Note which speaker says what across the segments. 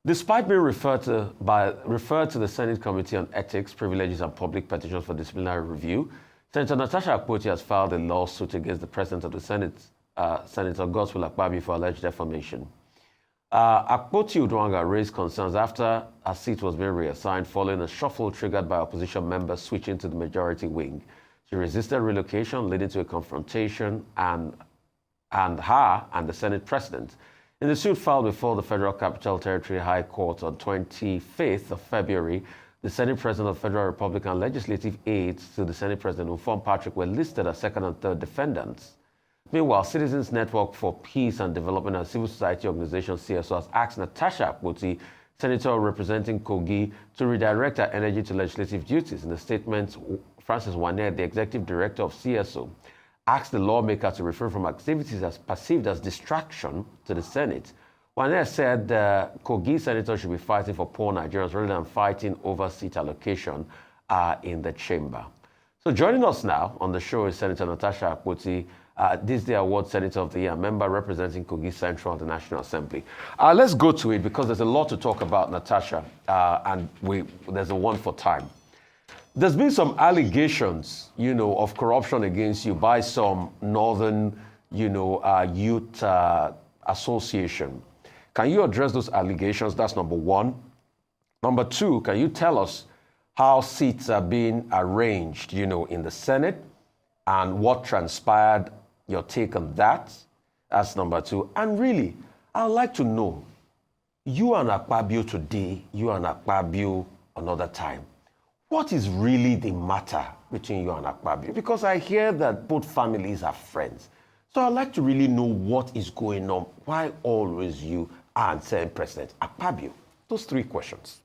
Speaker 1: Despite being referred to the Senate Committee on Ethics, Privileges and Public Petitions for Disciplinary Review, Senator NATASHA AKPABIO has filed a lawsuit against the President of the Senate, Senator AKPABIO, for alleged defamation. AKPABIO Udwanga raised concerns after her seat was being reassigned following a shuffle triggered by opposition members switching to the majority wing. She resisted relocation, leading to a confrontation and her and the Senate President. In the suit filed before the Federal Capital Territory High Court on 25th of February, the Senate President of the Federal Republic and legislative aides to the Senate President, Ufon Patrick, were listed as second and third defendants. Meanwhile, Citizens Network for Peace and Development and Civil Society Organization, CSO, has asked NATASHA AKPABIO, Senator representing Kogi, to redirect her energy to legislative duties. In a statement, Francis Waneh, the executive director of CSO, asked the lawmaker to refrain from activities as perceived as distraction to the Senate. Waneh said the Kogi senator should be fighting for poor Nigerians rather than fighting over seat allocation in the chamber. So joining us now on the show is Senator NATASHA AKPABIO, this day award Senator of the Year, member representing Kogi Central at the National Assembly. Let's go to it because there's a lot to talk about, NATASHA, and there's a one for time. There's been some allegations, of corruption against you by some Northern, youth association. Can you address those allegations? That's number one. Number two, can you tell us how seats are being arranged, in the Senate and what transpired, your take on that? That's number two. And really, I'd like to know, you and AKPABIO today, you and AKPABIO another time. What is really the matter between you and AKPABIO? Because I hear that both families are friends. So I'd like to really know what is going on. Why always you and Senate President AKPABIO? Those three questions.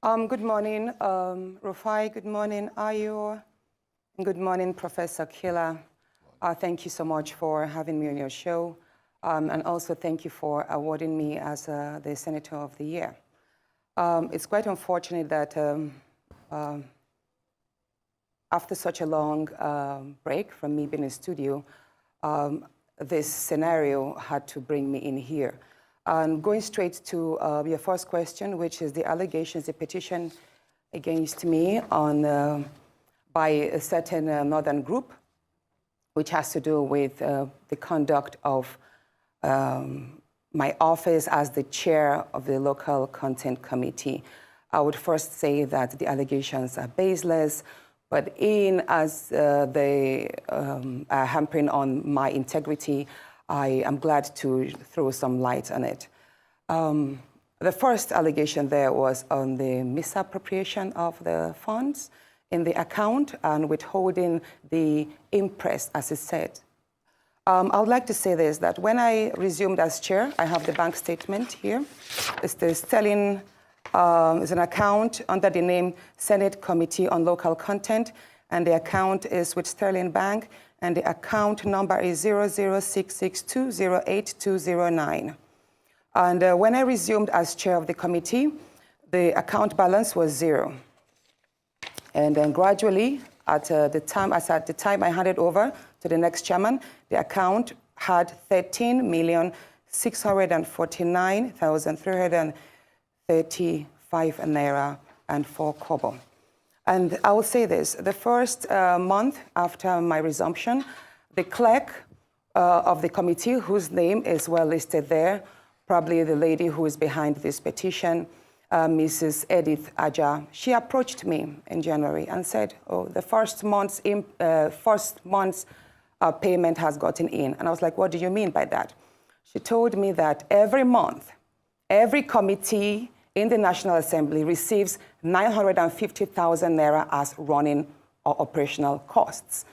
Speaker 2: Good morning, Rufai. Good morning, Ayo. And good morning, Professor Killer. Thank you so much for having me on your show. And also thank you for awarding me as the Senator of the Year. It's quite unfortunate that after such a long break from me being in studio, this scenario had to bring me in here. Going straight to your first question, which is the allegations, the petition against me on by a certain northern group, which has to do with the conduct of my office as the chair of the local content committee. I would first say that the allegations are baseless, but as they are hampering on my integrity, I am glad to throw some light on it. The first allegation there was on the misappropriation of the funds in the account and withholding the interest, as it said. I would like to say this, that when I resumed as chair, I have the bank statement here. It's the Sterling, it's an account under the name Senate Committee on Local Content, and the account is with Sterling Bank, and the account number is 00662082209. And when I resumed as chair of the committee, the account balance was zero. And then gradually, at the time I handed over to the next chairman, the account had 13,649,335 naira and 4 kobo. And I will say this, the first month after my resumption, the clerk of the committee, whose name is well listed there, probably the lady who is behind this petition, Mrs. Edith Aja, she approached me in January and said, oh, the first month's payment has gotten in. And I was like, what do you mean by that? She told me that every month, every committee in the National Assembly receives 950,000 naira as running or operational costs.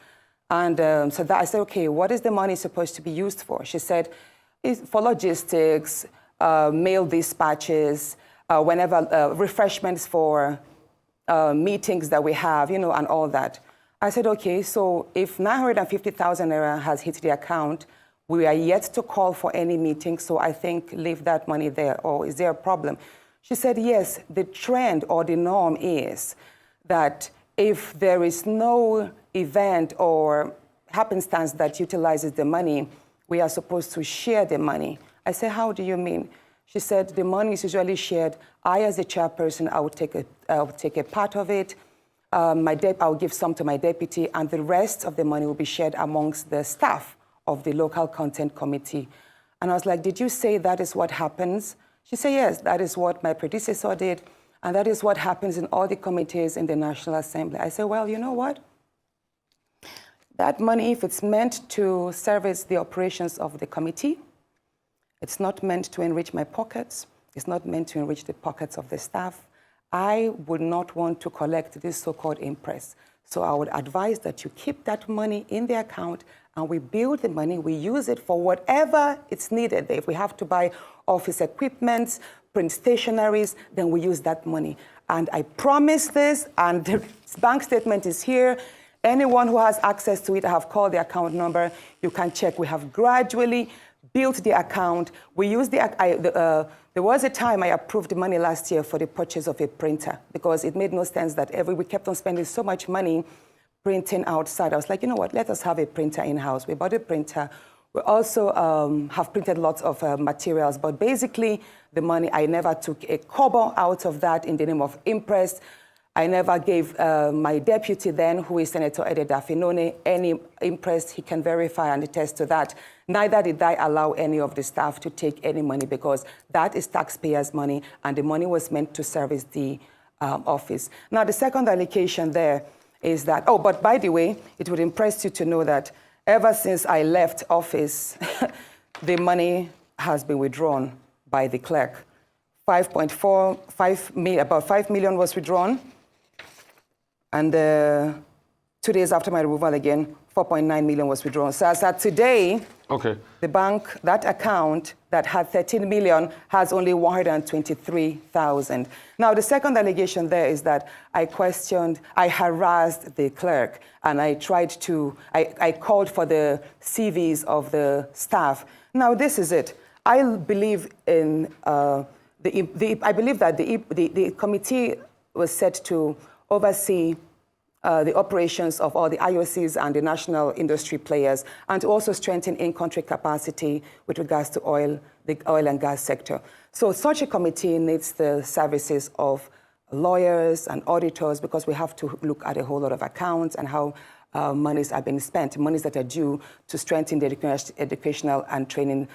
Speaker 2: And so that I said, okay, what is the money supposed to be used for? She said, it's for logistics, mail dispatches, whenever refreshments for meetings that we have, and all that. I said, okay, so if 950,000 naira has hit the account, we are yet to call for any meeting, so I think leave that money there, or is there a problem? She said, yes, the trend or the norm is that if there is no event or happenstance that utilizes the money, we are supposed to share the money. I said, how do you mean? She said, the money is usually shared. I, as the chairperson, I would take a part of it. I'll give some to my deputy, and the rest of the money will be shared amongst the staff of the local content committee. And I was like, did you say that is what happens? She said, yes, that is what my predecessor did, and that is what happens in all the committees in the National Assembly. I said, well, you know what? That money, if it's meant to service the operations of the committee, it's not meant to enrich my pockets. It's not meant to enrich the pockets of the staff. I would not want to collect this so-called impress. So I would advise that you keep that money in the account, and we build the money, we use it for whatever it's needed. If we have to buy office equipment, print stationaries, then we use that money. And I promise this, and the bank statement is here. Anyone who has access to it, I have called the account number. You can check. We have gradually built the account. We use there was a time I approved the money last year for the purchase of a printer, because it made no sense that we kept on spending so much money printing outside. I was like, you know what, let us have a printer in-house. We bought a printer. We also have printed lots of materials, but basically the money, I never took a kobo out of that in the name of impress. I never gave my deputy then, who is Senator Ede Dafinone, any impress. He can verify and attest to that. Neither did I allow any of the staff to take any money, because that is taxpayers' money, and the money was meant to service the office. Now, the second allocation there is that, oh, but by the way, it would impress you to know that ever since I left office, the money has been withdrawn by the clerk. About 5 million was withdrawn. And 2 days after my removal again, 4.9 million was withdrawn. So as at today, the bank, that account that had 13 million has only 123,000. Now, the second allegation there is that I harassed the clerk, and I called for the CVs of the staff. Now, this is it. I believe in, I believe that the committee was set to oversee the operations of all the IOCs and the national industry players, and to also strengthen in-country capacity with regards to the oil and gas sector. So such a committee needs the services of lawyers and auditors, because we have to look at a whole lot of accounts and how monies are being spent, monies that are due to strengthen the educational and training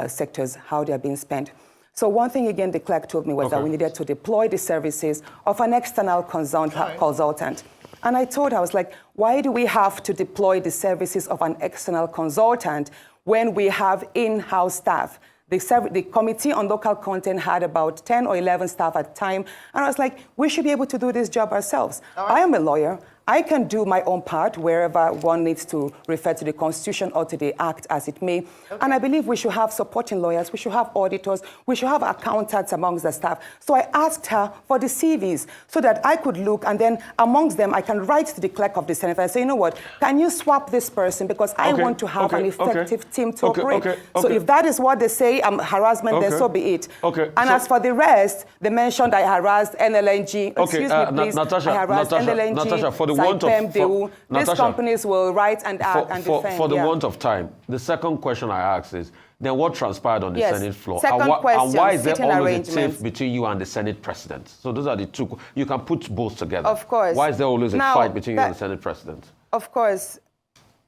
Speaker 2: sectors, how they are being spent. So one thing, again, the clerk told me was that we needed to deploy the services of an external consultant. And I told her, I was like, why do we have to deploy the services of an external consultant when we have in-house staff? The Committee on Local Content had about 10 or 11 staff at the time. And I was like, we should be able to do this job ourselves. I am a lawyer. I can do my own part wherever one needs to refer to the Constitution or to the Act as it may. And I believe we should have supporting lawyers, we should have auditors, we should have accountants amongst the staff. So I asked her for the CVs so that I could look, and then amongst them, I can write to the clerk of the Senate and say, you know what, can you swap this person, because I want to have an effective team to operate. So if that is what they say, harassment, then so be it. And as for the rest, they mentioned I harassed NLNG. Excuse me, please.
Speaker 1: Natasha,
Speaker 2: I harassed NLNG.
Speaker 1: Natasha, for the want of
Speaker 2: these companies will write and act and defend.
Speaker 1: For the want of time, the second question I ask is, then what transpired on the Senate floor?
Speaker 2: Second question,
Speaker 1: and why is there always a tiff between you and the Senate President? So those are the two. You can put both together.
Speaker 2: Of course.
Speaker 1: Why is there always a fight between you and the Senate President?
Speaker 2: Of course.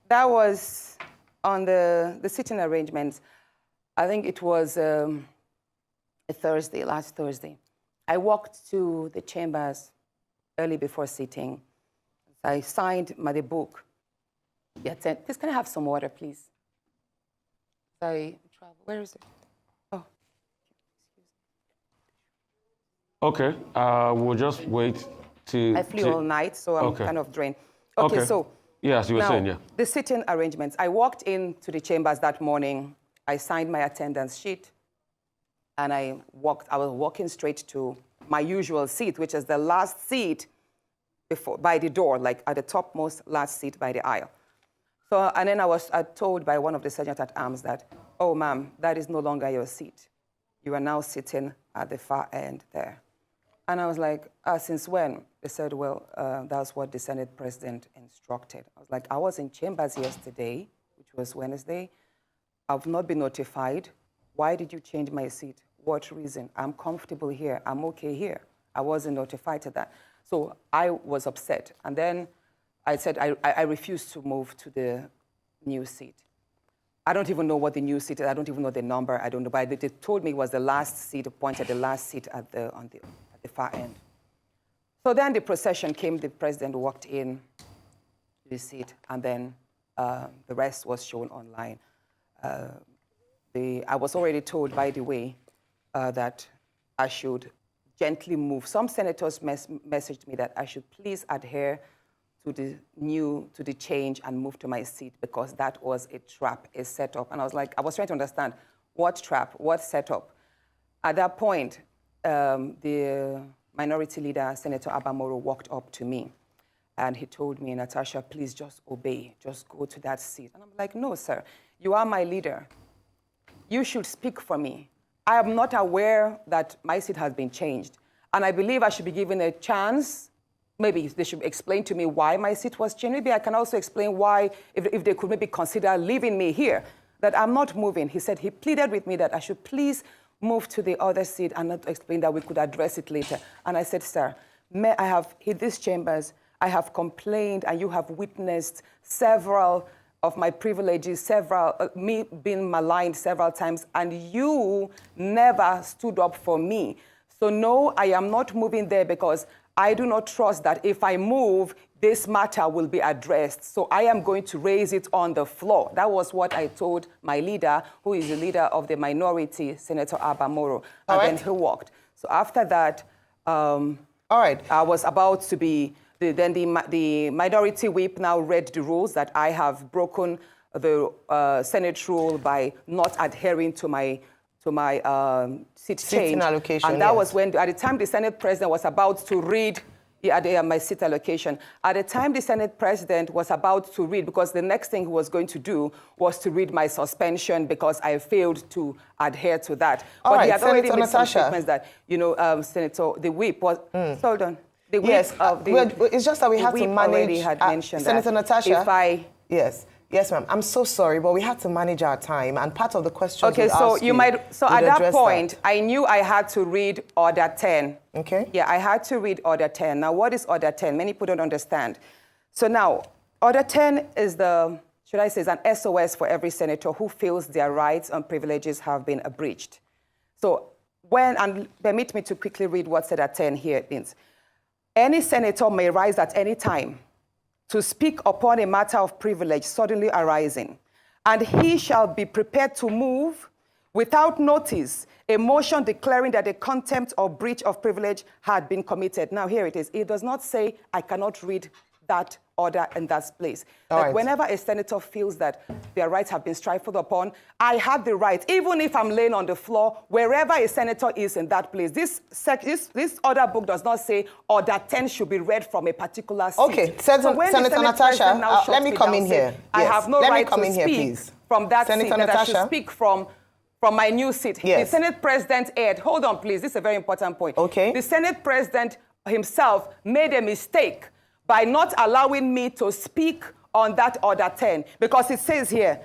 Speaker 2: That was on the sitting arrangements. I think it was a Thursday, last Thursday. I walked to the chambers early before sitting. I signed the book. Please, can I have some water, please? Sorry, where is it? Oh.
Speaker 1: Okay, we'll just wait to...
Speaker 2: I flew all night, so I'm kind of drained. Okay, so...
Speaker 1: Yes, you were saying, yeah.
Speaker 2: The sitting arrangements. I walked into the chambers that morning. I signed my attendance sheet, and I was walking straight to my usual seat, which is the last seat by the door, like at the topmost last seat by the aisle. So, and then I was told by one of the sergeant at arms that, oh, ma'am, that is no longer your seat. You are now sitting at the far end there. And I was like, since when? They said, well, that's what the Senate President instructed. I was like, I was in chambers yesterday, which was Wednesday. I've not been notified. Why did you change my seat? What reason? I'm comfortable here. I'm okay here. I wasn't notified to that. So I was upset. And then I said I refused to move to the new seat. I don't even know what the new seat is. I don't even know the number. I don't know. But they told me it was the last seat, appointed the last seat at the far end. So then the procession came. The president walked in to the seat, and then the rest was shown online. I was already told, by the way, that I should gently move. Some senators messaged me that I should please adhere to the change and move to my seat because that was a trap, a setup. And I was trying to understand what trap, what setup. At that point, the minority leader, Senator Abamoro, walked up to me and he told me, Natasha, please just obey, just go to that seat. And I'm like, no, sir, you are my leader. You should speak for me. I am not aware that my seat has been changed. And I believe I should be given a chance. Maybe they should explain to me why my seat was changed. Maybe I can also explain why, if they could maybe consider leaving me here, that I'm not moving. He said, he pleaded with me that I should please move to the other seat and not explain that we could address it later. And I said, sir, I have hit these chambers, I have complained, and you have witnessed several of my privileges, me being maligned several times, and you never stood up for me. So no, I am not moving there because I do not trust that if I move, this matter will be addressed. So I am going to raise it on the floor. That was what I told my leader, who is the leader of the minority, Senator Abamoro. And then he walked. So after that, I was about to be, then the minority whip now read the rules that I have broken the Senate rule by not adhering to my seat change.
Speaker 3: Allocation,
Speaker 2: and that was when, at the time the Senate president was about to read my seat allocation. At the time the Senate president was about to read, because the next thing he was going to do was to read my suspension because I failed to adhere to that. But he had already made some statements that, Senator, the whip was, hold on. The whip
Speaker 3: it's just that we have to manage.
Speaker 2: Already had mentioned
Speaker 3: Senator
Speaker 2: that
Speaker 3: Natasha. Yes, ma'am. I'm so sorry, but we had to manage our time, and part of the question.
Speaker 2: Okay, so at that point, I knew I had to read Order 10.
Speaker 3: Okay.
Speaker 2: Yeah, I had to read Order 10. Now, what is Order 10? Many people don't understand. So now, Order 10 is is an SOS for every senator who feels their rights and privileges have been breached. So and permit me to quickly read what Order 10 here means. Any senator may rise at any time to speak upon a matter of privilege suddenly arising, and he shall be prepared to move without notice a motion declaring that a contempt or breach of privilege had been committed. Now here it is. It does not say I cannot read that order in that place. Whenever a senator feels that their rights have been trifled upon, I have the right, even if I'm laying on the floor, wherever a senator is in that place. This order book does not say Order 10 should be read from a particular seat.
Speaker 3: Okay, Senator Natasha, let me come in here.
Speaker 2: I have no right to speak from that seat, that I should speak from my new seat.
Speaker 3: Yes.
Speaker 2: The Senate President aired, hold on please, this is a very important point.
Speaker 3: Okay.
Speaker 2: The Senate President himself made a mistake by not allowing me to speak on that Order 10, because it says here,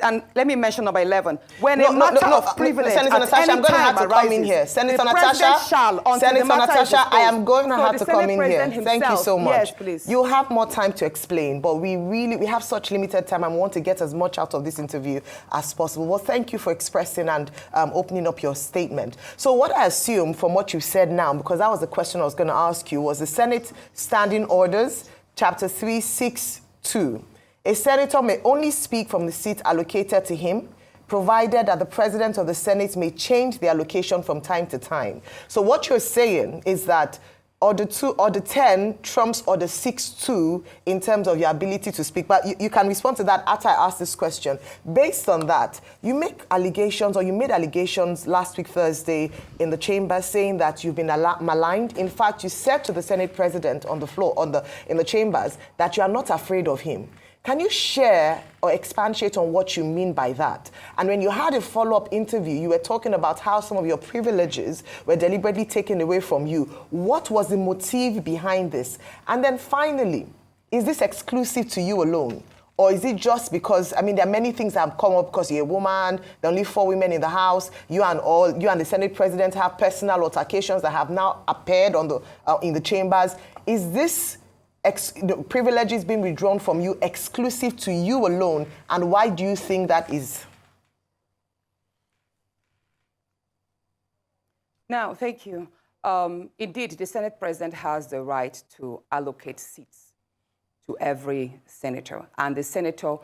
Speaker 2: and let me mention number 11. When a matter of privilege,
Speaker 3: Senator Natasha, I'm going to have to come in here. Senator Natasha, I am going to have to come in here. Thank you so much.
Speaker 2: Yes, please.
Speaker 3: You'll have more time to explain, but we have such limited time and want to get as much out of this interview as possible. Well, thank you for expressing and opening up your statement. So what I assume from what you said now, because that was the question I was going to ask you, was the Senate Standing Orders, Chapter 362. A senator may only speak from the seat allocated to him, provided that the president of the Senate may change the allocation from time to time. So what you're saying is that Order 10 trumps Order 6.2 in terms of your ability to speak. But you can respond to that after I ask this question. Based on that, you made allegations last week, Thursday, in the chamber saying that you've been maligned. In fact, you said to the Senate president on the floor, in the chambers, that you are not afraid of him. Can you share or expatiate on what you mean by that? And when you had a follow-up interview, you were talking about how some of your privileges were deliberately taken away from you. What was the motive behind this? And then finally, is this exclusive to you alone? Or is it just because, I mean, there are many things that have come up because you're a woman, there are only 4 women in the House, you and the Senate President have personal altercations that have now appeared on the, in the chambers. Is this the privileges being withdrawn from you exclusive to you alone? And why do you think that is?
Speaker 2: Now, thank you. Indeed, the Senate President has the right to allocate seats to every senator. And the senator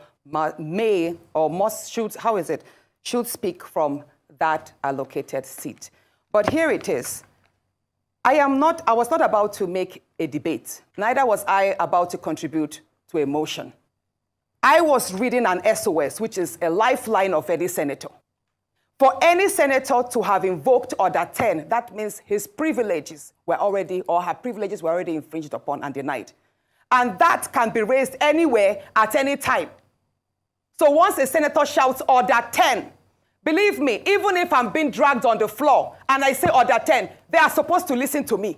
Speaker 2: may or must, should speak from that allocated seat. But here it is. I was not about to make a debate. Neither was I about to contribute to a motion. I was reading an SOS, which is a lifeline of any senator. For any senator to have invoked Order 10, that means his privileges were already, or her privileges were already infringed upon and denied. And that can be raised anywhere at any time. So once a senator shouts Order 10, believe me, even if I'm being dragged on the floor and I say Order 10, they are supposed to listen to me.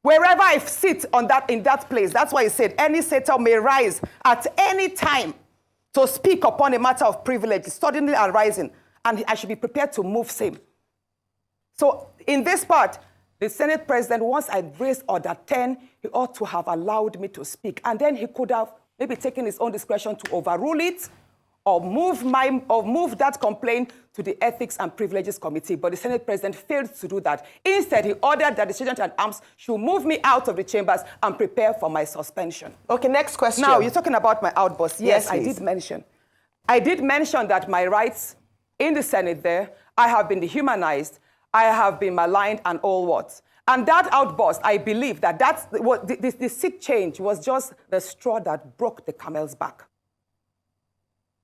Speaker 2: Wherever I sit in that place, that's why he said any senator may rise at any time to speak upon a matter of privilege suddenly arising, and I should be prepared to move same. So in this part, the Senate President, once I raised Order 10, he ought to have allowed me to speak. And then he could have maybe taken his own discretion to overrule it or move that complaint to the Ethics and Privileges Committee. But the Senate President failed to do that. Instead, he ordered that the Sergeant at Arms should move me out of the chambers and prepare for my suspension.
Speaker 3: Okay, next question.
Speaker 2: Now, you're talking about my outburst. Yes, I
Speaker 3: please.
Speaker 2: did mention. I did mention that my rights in the Senate there, I have been dehumanized, I have been maligned and all what. And that outburst, I believe that the seat change was just the straw that broke the camel's back.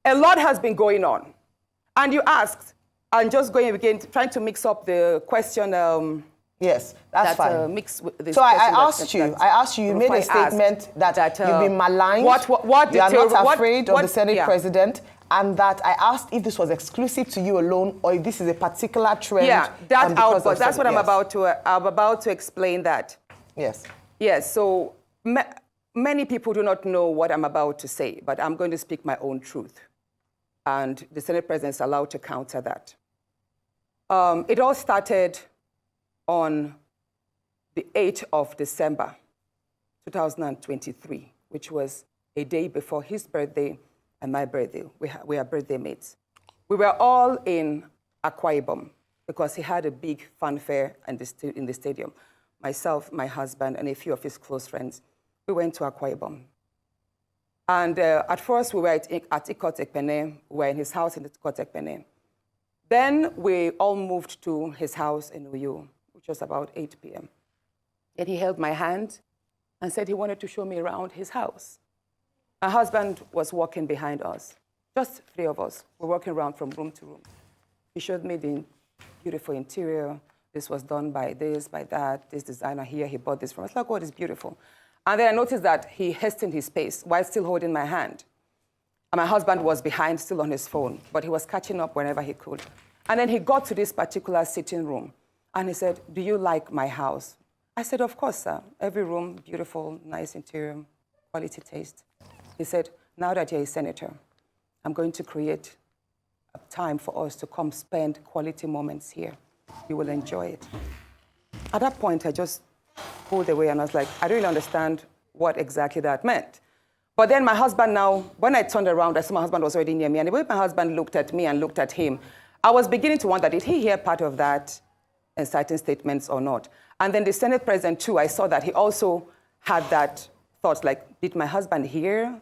Speaker 2: A lot has been going on. And you asked, I'm just going again, trying to mix up the question.
Speaker 3: Yes, that's fine.
Speaker 2: Mix with this
Speaker 3: so I asked you, you made a statement that you've been maligned, you are not afraid of the Senate President, and that I asked if this was exclusive to you alone or if this is a particular trend.
Speaker 2: Yeah, that outburst. That's what I'm about to explain that.
Speaker 3: Yes.
Speaker 2: Yes, so many people do not know what I'm about to say, but I'm going to speak my own truth. And the Senate President is allowed to counter that. It all started on the 8th of December, 2023, which was a day before his birthday and my birthday. We are birthday mates. We were all in Akwa Ibom because he had a big fanfare in the stadium. Myself, my husband, and a few of his close friends, we went to Akwa Ibom. And at first, we were at Ikot Ekpene. We were in his house in Ikot Ekpene. Then we all moved to his house in Uyo, which was about 8 p.m. And he held my hand and said he wanted to show me around his house. My husband was walking behind us, just 3 of us. We're walking around from room to room. He showed me the beautiful interior. This was done by this, by that, this designer here, he bought this from us. Like, oh, it's beautiful. And then I noticed that he hastened his pace while still holding my hand. And my husband was behind, still on his phone, but he was catching up whenever he could. And then he got to this particular sitting room, and he said, "Do you like my house?" I said, "Of course, sir. Every room, beautiful, nice interior, quality taste." He said, "Now that you're a senator, I'm going to create a time for us to come spend quality moments here. You will enjoy it." At that point, I just pulled away, and I was like, I don't really understand what exactly that meant. But then my husband now, when I turned around, I saw my husband was already near me, and the way my husband looked at me and looked at him, I was beginning to wonder, did he hear part of that inciting statements or not? And then the Senate President, too, I saw that he also had that thought, like, did my husband hear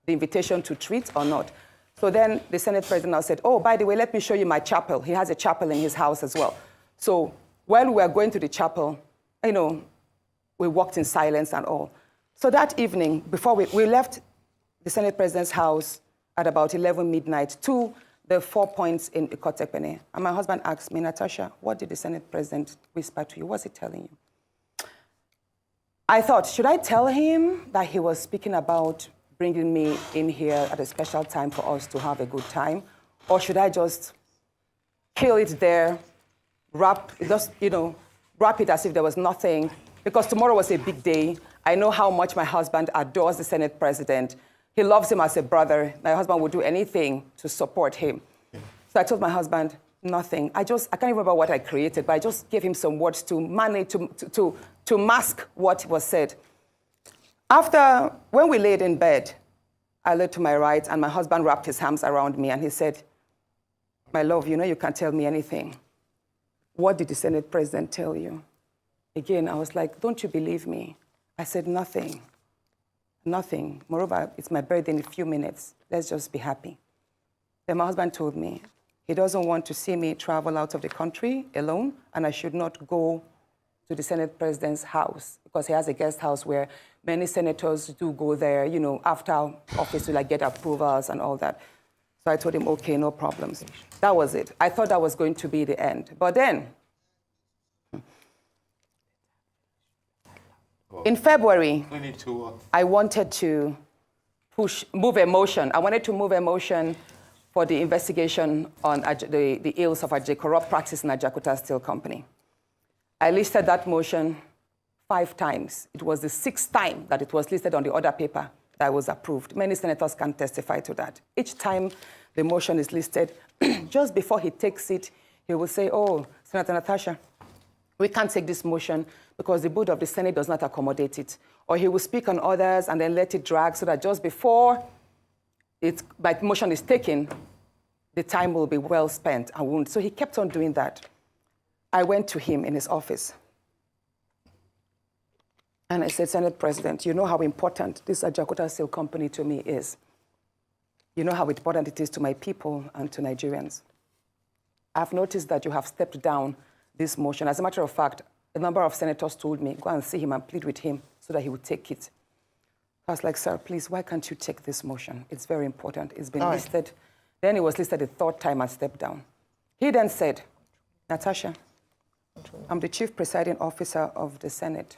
Speaker 2: the invitation to treat or not? So then the Senate President now said, "Oh, by the way, let me show you my chapel." He has a chapel in his house as well. So when we were going to the chapel, you know, we walked in silence and all. So that evening, before we left the Senate President's house at about 11 midnight to the 4 points in Ikot Ekpene. And my husband asked me, "Natasha, what did the Senate President whisper to you? What's he telling you?" I thought, should I tell him that he was speaking about bringing me in here at a special time for us to have a good time? Or should I just kill it there, wrap it as if there was nothing? Because tomorrow was a big day. I know how much my husband adores the Senate President. He loves him as a brother. My husband would do anything to support him. So I told my husband, nothing. I can't remember what I created, but I just gave him some words to manage, to mask what was said. When we laid in bed, I lay to my right, and my husband wrapped his arms around me, and he said, my love, you know you can't tell me anything. What did the Senate president tell you? Again, I was like, don't you believe me? I said, nothing. Nothing. Moreover, it's my birthday in a few minutes. Let's just be happy. Then my husband told me he doesn't want to see me travel out of the country alone, and I should not go to the Senate president's house because he has a guest house where many senators do go there, you know, after office to like get approvals and all that. So I told him, okay, no problems. That was it. I thought that was going to be the end. But then, in February, I wanted to move a motion. I wanted to move a motion for the investigation on the ills of corrupt practice in Ajakuta Steel Company. I listed that motion 5 times. It was the 6th time that it was listed on the order paper that was approved. Many senators can testify to that. Each time the motion is listed, just before he takes it, he will say, oh, Senator Natasha, we can't take this motion because the board of the Senate does not accommodate it. Or he will speak on others and then let it drag so that just before my motion is taken, the time will be well spent and won't. So he kept on doing that. I went to him in his office. And I said, Senate President, you know how important this Ajakuta Steel Company to me is. You know how important it is to my people and to Nigerians. I've noticed that you have stepped down this motion. As a matter of fact, a number of senators told me, go and see him and plead with him so that he would take it. I was like, sir, please, why can't you take this motion? It's very important. It's been listed. Then it was listed the 3rd time and stepped down. He then said, Natasha, I'm the chief presiding officer of the Senate.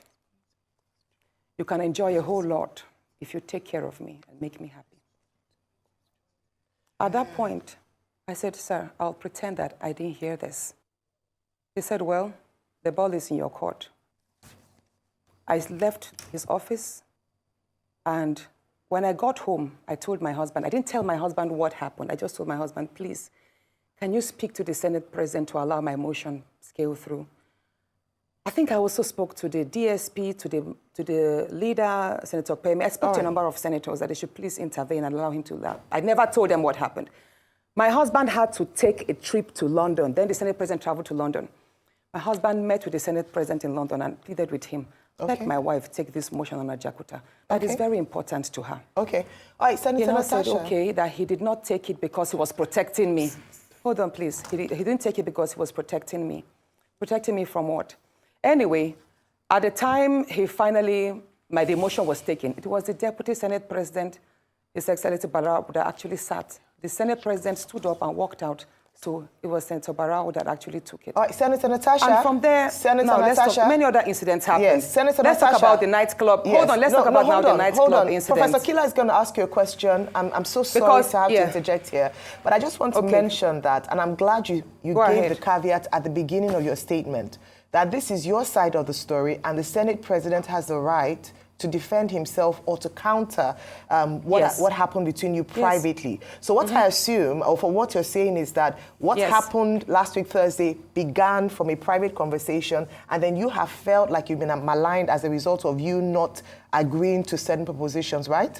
Speaker 2: You can enjoy a whole lot if you take care of me and make me happy. At that point, I said, sir, I'll pretend that I didn't hear this. He said, well, the ball is in your court. I left his office, and when I got home, I told my husband, I didn't tell my husband what happened. I just told my husband, please, can you speak to the Senate president to allow my motion scale through? I think I also spoke to the DSP, to the leader, Senator Pemi. I spoke to a number of senators that they should please intervene and allow him to laugh. I never told them what happened. My husband had to take a trip to London. Then the Senate president traveled to London. My husband met with the Senate president in London and pleaded with him, let my wife take this motion on Ajakuta. That is very important to her.
Speaker 3: Okay. All right, Senator Natasha.
Speaker 2: He said, okay, that he did not take it because he was protecting me. Hold on, please. He didn't take it because he was protecting me. Protecting me from what? Anyway, at the time the motion was taken, it was the Deputy Senate President, His Excellency Barao, that actually sat. The Senate President stood up and walked out. So it was Senator Barao that actually took it.
Speaker 3: All right, Senator Natasha.
Speaker 2: And from there, many other incidents happened.
Speaker 3: Yes, Senator
Speaker 2: Let's
Speaker 3: Natasha.
Speaker 2: talk about the nightclub.
Speaker 3: Yes.
Speaker 2: Hold on, let's talk about the nightclub incident.
Speaker 3: Professor Kila is going to ask you a question. I'm so sorry to have to interject here. But I just want to mention that, and I'm glad you gave the caveat at the beginning of your statement, that this is your side of the story, and the Senate President has the right to defend himself or to counter what happened between you privately. So what I assume, or for what you're saying, is that what happened last week Thursday began from a private conversation, and then you have felt like you've been maligned as a result of you not agreeing to certain propositions, right?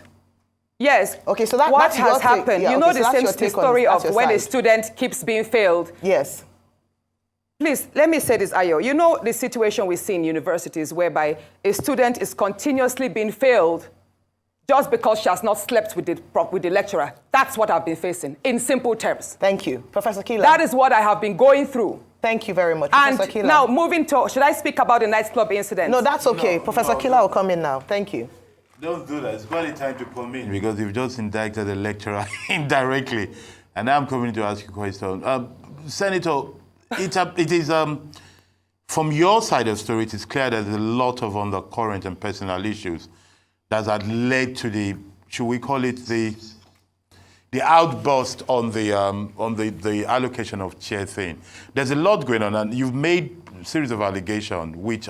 Speaker 2: Yes.
Speaker 3: Okay, so
Speaker 2: what has happened? You know the story of when a student keeps being failed.
Speaker 3: Yes.
Speaker 2: Please, let me say this, Ayo. You know the situation we see in universities whereby a student is continuously being failed just because she has not slept with the lecturer. That's what I've been facing, in simple terms.
Speaker 3: Thank you. Professor Kila.
Speaker 2: That is what I have been going through.
Speaker 3: Thank you very much,
Speaker 2: and
Speaker 3: Professor Kila.
Speaker 2: Now, moving to, should I speak about the nightclub incident?
Speaker 3: No, that's okay. Professor Kila will come in now. Thank you.
Speaker 4: Don't do that. It's quite time to come in because you've just indicted the lecturer indirectly. And I'm coming to ask you a question. Senator, it is, from your side of the story, it is clear there's a lot of undercurrent and personal issues that had led to the, should we call it the outburst on the allocation of chair thing. There's a lot going on, and you've made a series of allegations which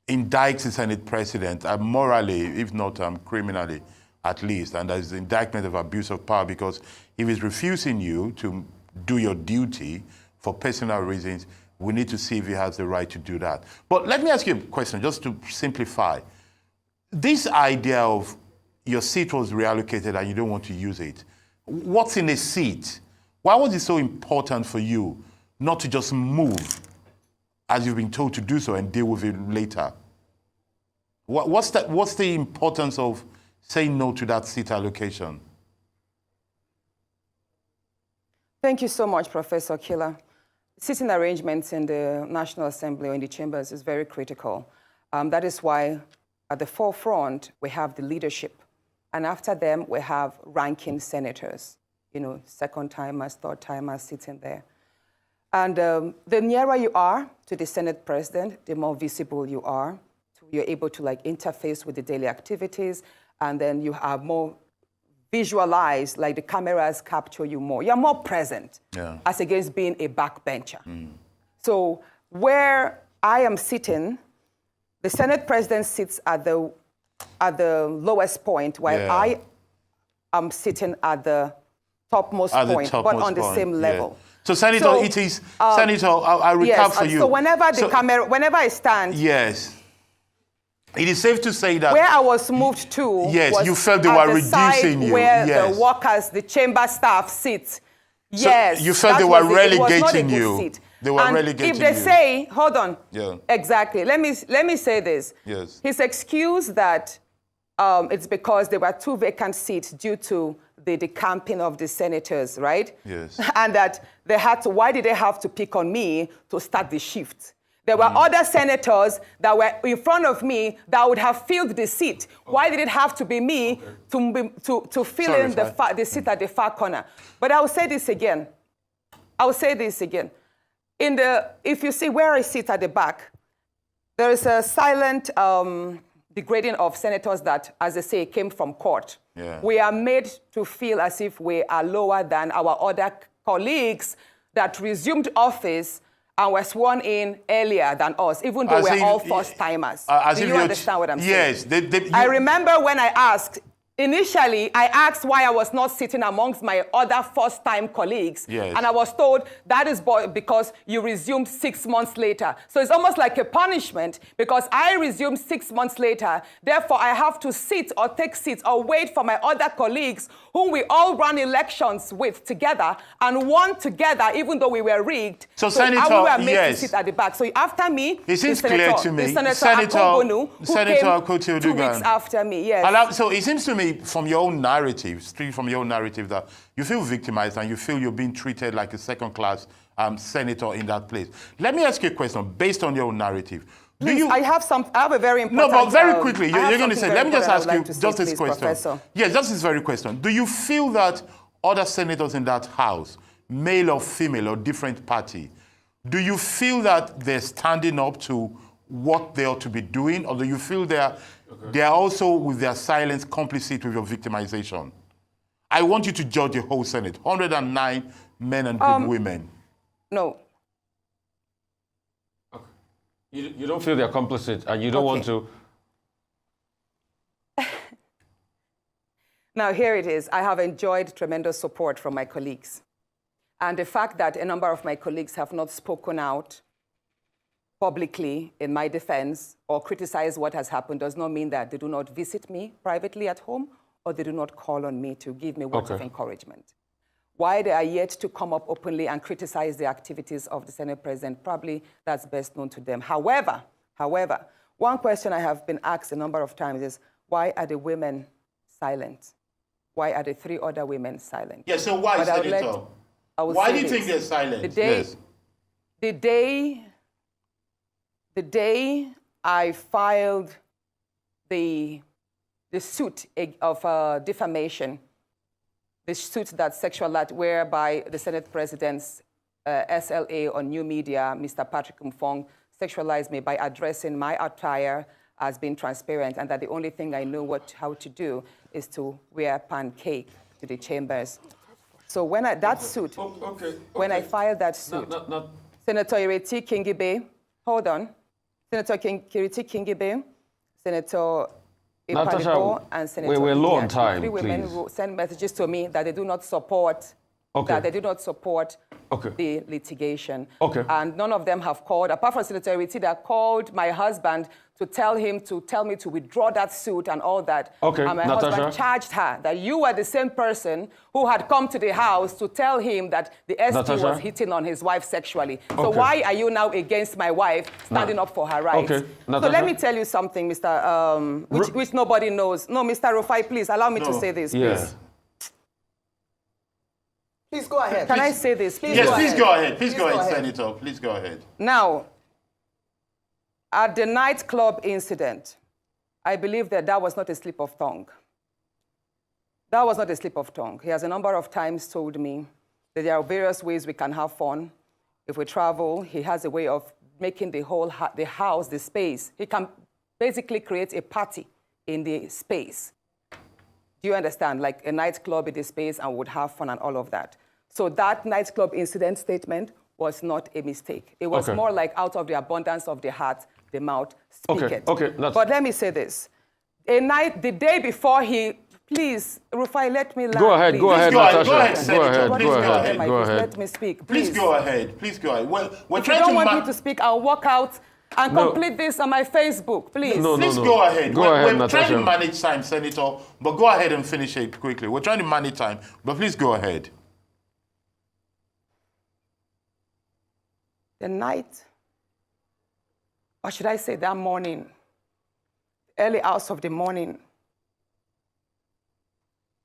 Speaker 4: indicts the Senate President morally, if not criminally, at least, and there's the indictment of abuse of power, because if he's refusing you to do your duty for personal reasons, we need to see if he has the right to do that. But let me ask you a question, just to simplify. This idea of your seat was reallocated and you don't want to use it, what's in a seat? Why was it so important for you not to just move as you've been told to do so and deal with it later? What's the importance of saying no to that seat allocation?
Speaker 2: Thank you so much, Professor Killer. Sitting arrangements in the National Assembly or in the chambers is very critical. That is why at the forefront, we have the leadership. And after them, we have ranking senators, second-timers, third-timers sitting there. And the nearer you are to the Senate president, the more visible you are. You're able to interface with the daily activities, and then you have more visualized, like the cameras capture you more. You're more present as against being a backbencher. So where I am sitting, the Senate president sits at the lowest point, while I am sitting at the topmost point, but on the same level.
Speaker 4: So, Senator, it is, Senator, I'll recap for you.
Speaker 2: So whenever whenever I stand,
Speaker 4: it is safe to say that
Speaker 2: where I was moved to, was
Speaker 4: you felt they were reducing you.
Speaker 2: Where the workers, the chamber staff sit.
Speaker 4: So you felt they were relegating you. They were relegating you.
Speaker 2: If they say, hold on, exactly. Let me say this.
Speaker 4: Yes.
Speaker 2: His excuse that it's because there were 2 vacant seats due to the decamping of the senators, right?
Speaker 4: Yes.
Speaker 2: And that why did they have to pick on me to start the shift? There were other senators that were in front of me that would have filled the seat. Why did it have to be me to fill in the seat at the far corner? But I will say this again. If you see where I sit at the back, there is a silent degrading of senators that, as they say, came from court. We are made to feel as if we are lower than our other colleagues that resumed office and were sworn in earlier than us, even though we're all first-timers. Do you understand what I'm saying?
Speaker 4: Yes.
Speaker 2: I remember when I asked, initially, I asked why I was not sitting amongst my other first-time colleagues.
Speaker 4: Yes.
Speaker 2: And I was told that is because you resumed 6 months later. So it's almost like a punishment because I resumed 6 months later. Therefore, I have to sit or take seats or wait for my other colleagues whom we all ran elections with together and won together, even though we were rigged.
Speaker 4: So Senator,
Speaker 2: we were made to sit at the back. So after me,
Speaker 4: it seems clear to me.
Speaker 2: Senator Akpabio, who came 2 weeks after me. Yes.
Speaker 4: So it seems to me, from your own narrative, straight from your own narrative, that you feel victimized and you feel you're being treated like a second-class senator in that place. Let me ask you a question based on your own narrative.
Speaker 2: I have a very important...
Speaker 4: No, but very quickly, you're going to say, let me just ask you just this question.
Speaker 2: Professor.
Speaker 4: Yes, just this very question. Do you feel that other senators in that house, male or female or different party, do you feel that they're standing up to what they ought to be doing, or do you feel they are also, with their silence, complicit with your victimization? I want you to judge the whole Senate, 109 men and women.
Speaker 2: No.
Speaker 1: Okay. You don't feel they're complicit, and you don't want to...
Speaker 2: Now, here it is. I have enjoyed tremendous support from my colleagues. And the fact that a number of my colleagues have not spoken out publicly in my defense or criticize what has happened does not mean that they do not visit me privately at home or they do not call on me to give me words of encouragement. Why they are yet to come up openly and criticize the activities of the Senate President, probably that's best known to them. However, one question I have been asked a number of times is, why are the women silent? Why are the 3 other women silent?
Speaker 4: Yeah, so why, Senator? Why do you think they're silent?
Speaker 2: The day I filed the suit of defamation, the suit that sexual act whereby the Senate President's SLA on new media, Mr. Patrick Mfong, sexualized me by addressing my attire as being transparent, and that the only thing I know how to do is to wear pancake to the chambers. So when I filed that suit, Senator Ireti Kingibe, hold on, Senator Kiriti Kingibe, Senator
Speaker 1: Natasha,
Speaker 2: and Senator
Speaker 1: we're low on
Speaker 2: Idiat.
Speaker 1: time,
Speaker 2: Three women
Speaker 1: please.
Speaker 2: who sent messages to me that they do not support the litigation.
Speaker 1: Okay.
Speaker 2: And none of them have called, apart from Senator Idiat, called my husband to tell me to withdraw that suit and all that.
Speaker 1: Okay,
Speaker 2: and my
Speaker 1: Natasha.
Speaker 2: husband charged her that you were the same person who had come to the house to tell him that the ST
Speaker 1: Natasha.
Speaker 2: was hitting on his wife sexually. So
Speaker 1: Okay.
Speaker 2: why are you now against my wife standing up for her rights?
Speaker 1: Okay,
Speaker 2: So
Speaker 1: Natasha.
Speaker 2: let me tell you something, Mr. Which nobody knows. No, Mr. Rufai, please allow me to say this, please.
Speaker 1: Yeah.
Speaker 3: Please go ahead.
Speaker 2: Can I say this? Please
Speaker 4: Yes,
Speaker 2: go
Speaker 4: please
Speaker 2: ahead.
Speaker 4: go ahead. Please
Speaker 3: Please
Speaker 4: go
Speaker 3: go
Speaker 4: ahead,
Speaker 3: ahead.
Speaker 4: Senator. Please go ahead.
Speaker 2: Now, at the nightclub incident, I believe that was not a slip of tongue. That was not a slip of tongue. He has a number of times told me that there are various ways we can have fun. If we travel, he has a way of making the whole the house, the space. He can basically create a party in the space. Do you understand? Like a nightclub in the space and would have fun and all of that. So that nightclub incident statement was not a mistake. It was
Speaker 1: Okay.
Speaker 2: more like out of the abundance of the heart, the mouth speaketh.
Speaker 1: Okay,
Speaker 2: But let me say this. The day before please, Rufai, let me laugh.
Speaker 1: Go ahead,
Speaker 2: please.
Speaker 1: go ahead,
Speaker 4: Go ahead,
Speaker 1: Natasha.
Speaker 4: go ahead, Senator.
Speaker 2: What
Speaker 4: Please
Speaker 2: is
Speaker 4: go
Speaker 2: going on
Speaker 4: ahead.
Speaker 2: in my
Speaker 1: Go
Speaker 2: face?
Speaker 1: ahead.
Speaker 2: Let me speak,
Speaker 4: Please go ahead. Please go ahead. We're
Speaker 2: If you
Speaker 4: trying
Speaker 2: don't
Speaker 4: to
Speaker 2: want me to speak, I'll walk out and
Speaker 1: No.
Speaker 2: complete this on my Facebook, please.
Speaker 1: No,
Speaker 4: Please go ahead.
Speaker 1: Go
Speaker 4: we're
Speaker 1: ahead,
Speaker 4: we're trying to
Speaker 1: Natasha.
Speaker 4: manage time, Senator, but go ahead and finish it quickly. We're trying to manage time, but please go ahead.
Speaker 2: The night, or should I say that morning, early hours of the morning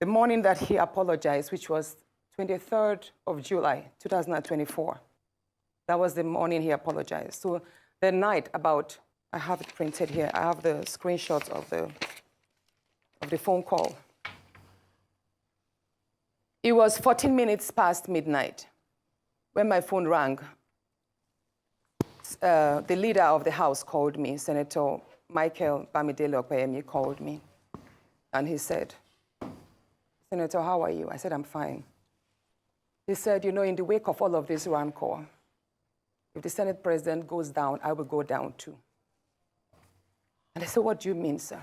Speaker 2: that he apologized, which was 23rd of July, 2024. That was the morning he apologized. So the night about, I have it printed here, I have the screenshots of the phone call. It was 14 minutes past midnight when my phone rang. The leader of the House called me, Senator Michael Bamidele Okpeyemi called me, and he said, Senator, how are you? I said, I'm fine. He said, you know, in the wake of all of this rancor, if the Senate President goes down, I will go down too. And I said, what do you mean, sir?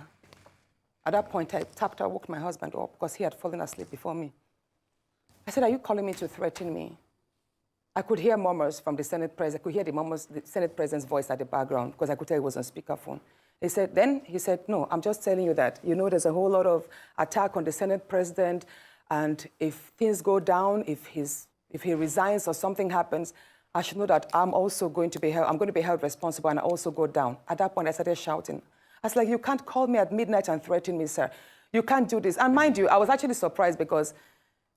Speaker 2: At that point, I woke my husband up because he had fallen asleep before me. I said, are you calling me to threaten me? I could hear murmurs from the Senate President. I could hear the Senate President's voice at the background because I could tell he was on speakerphone. He said, no, I'm just telling you that, you know, there's a whole lot of attack on the Senate President, and if things go down, if he resigns or something happens, I should know that I'm going to be held responsible and I also go down. At that point, I started shouting. I was like, you can't call me at midnight and threaten me, sir. You can't do this. And mind you, I was actually surprised because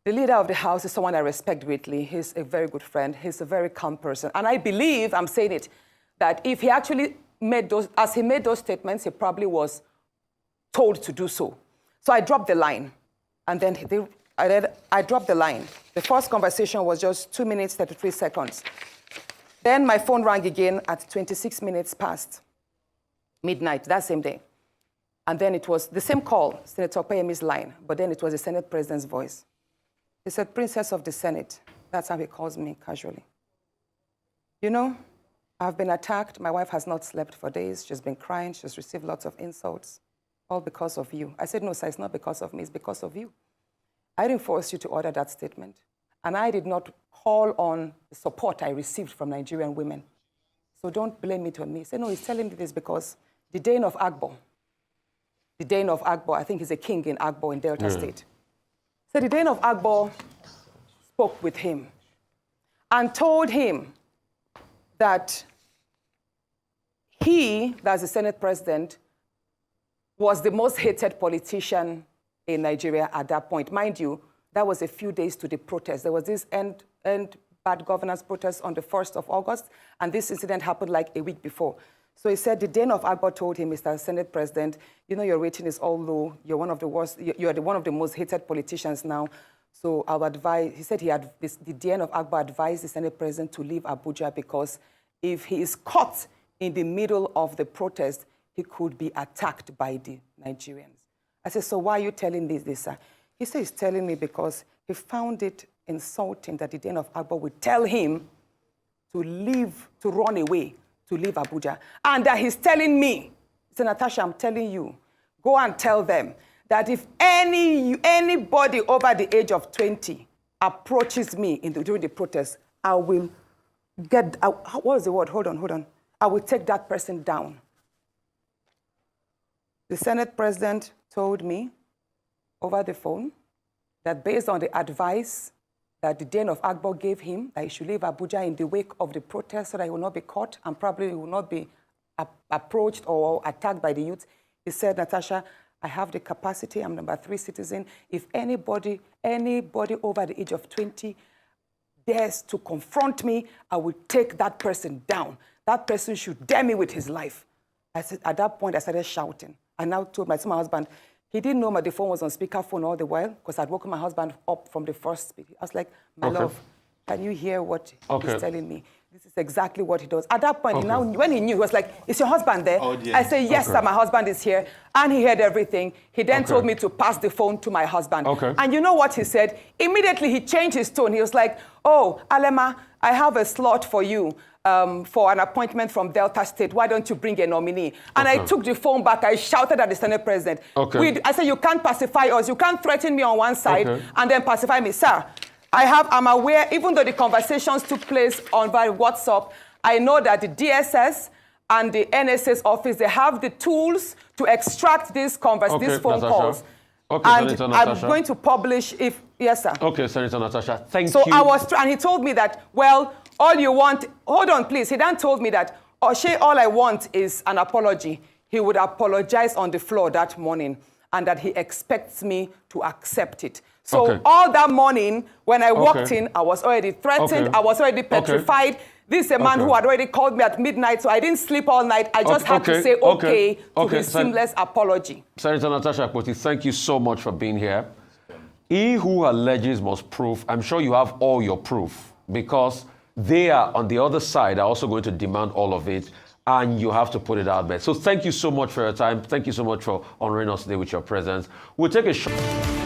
Speaker 2: the leader of the House is someone I respect greatly. He's a very good friend. He's a very calm person. And I believe, I'm saying it, that if he actually made those statements, he probably was told to do so. So I dropped the line. And then I dropped the line. The first conversation was just 2 minutes, 33 seconds. Then my phone rang again at 26 minutes past midnight, that same day. And then it was the same call, Senator Okpeyemi's line, but then it was the Senate President's voice. He said, Princess of the Senate. That's how he calls me casually. You know, I've been attacked. My wife has not slept for days. She's been crying. She's received lots of insults, all because of you. I said, no, sir, it's not because of me. It's because of you. I didn't force you to order that statement. And I did not call on the support I received from Nigerian women. So don't blame it on me. He said, no, he's telling me this because the Dane of Agbo, I think he's a king in Agbo in Delta State. So the Dane of Agbo spoke with him and told him that he, that's the Senate President, was the most hated politician in Nigeria at that point. Mind you, that was a few days to the protest. There was this end bad governance protest on the 1st of August, and this incident happened like a week before. So he said the Dane of Agbo told him, Mr. Senate President, you know, your rating is all low. You're one of the worst. You're one of the most hated politicians now. So I would advise, he said the Dane of Agbo advised the Senate President to leave Abuja because if he is caught in the middle of the protest, he could be attacked by the Nigerians. I said, so why are you telling this, sir? He said he's telling me because he found it insulting that the Dane of Agbo would tell him to leave, to run away, to leave Abuja. And that he's telling me, he said, Natasha, I'm telling you, go and tell them that if anybody over the age of 20 approaches me during the protest, I will what was the word? Hold on. I will take that person down. The Senate president told me over the phone that based on the advice that the Dean of AKPABIO gave him, that he should leave Abuja in the wake of the protest so that he will not be caught and probably will not be approached or attacked by the youth. He said, Natasha, I have the capacity, I'm number 3 citizen. If anybody over the age of 20 dares to confront me, I will take that person down. That person should dare me with his life. I said, at that point, I started shouting. I now told my husband, he didn't know the phone was on speakerphone all the while because I'd woken my husband up from the first speech. I was like, my love, can you hear what he's telling me? This is exactly what he does. At that point, when he knew, he was like, is your husband there? Oh, yeah. I said, yes, sir, my husband is here. And he heard everything. He then told me to pass the phone to my husband. And you know what he said? Immediately, he changed his tone. He was like, oh, Alema, I have a slot for you. For an appointment from Delta State, why don't you bring a nominee? And I took the phone back, I shouted at the Senate president. I said, you can't pacify us, you can't threaten me on one side and then pacify me. Sir, I'm aware, even though the conversations took place on via WhatsApp, I know that the DSS and the NSA's office, they have the tools to extract these phone calls. And I'm going to publish yes, sir.
Speaker 1: Okay, Senator Natasha, thank you.
Speaker 2: So and he told me that, well, all you want, hold on, please. He then told me that, Oshay, all I want is an apology. He would apologize on the floor that morning and that he expects me to accept it. So all that morning, when I walked in, I was already threatened. I was already petrified. This is a man who had already called me at midnight, so I didn't sleep all night. I just had to say to his seamless apology.
Speaker 1: Senator Natasha Akpoti, thank you so much for being here. He who alleges must prove. I'm sure you have all your proof because they are on the other side are also going to demand all of it, and you have to put it out there. So thank you so much for your time. Thank you so much for honoring us today with your presence. We'll take a short...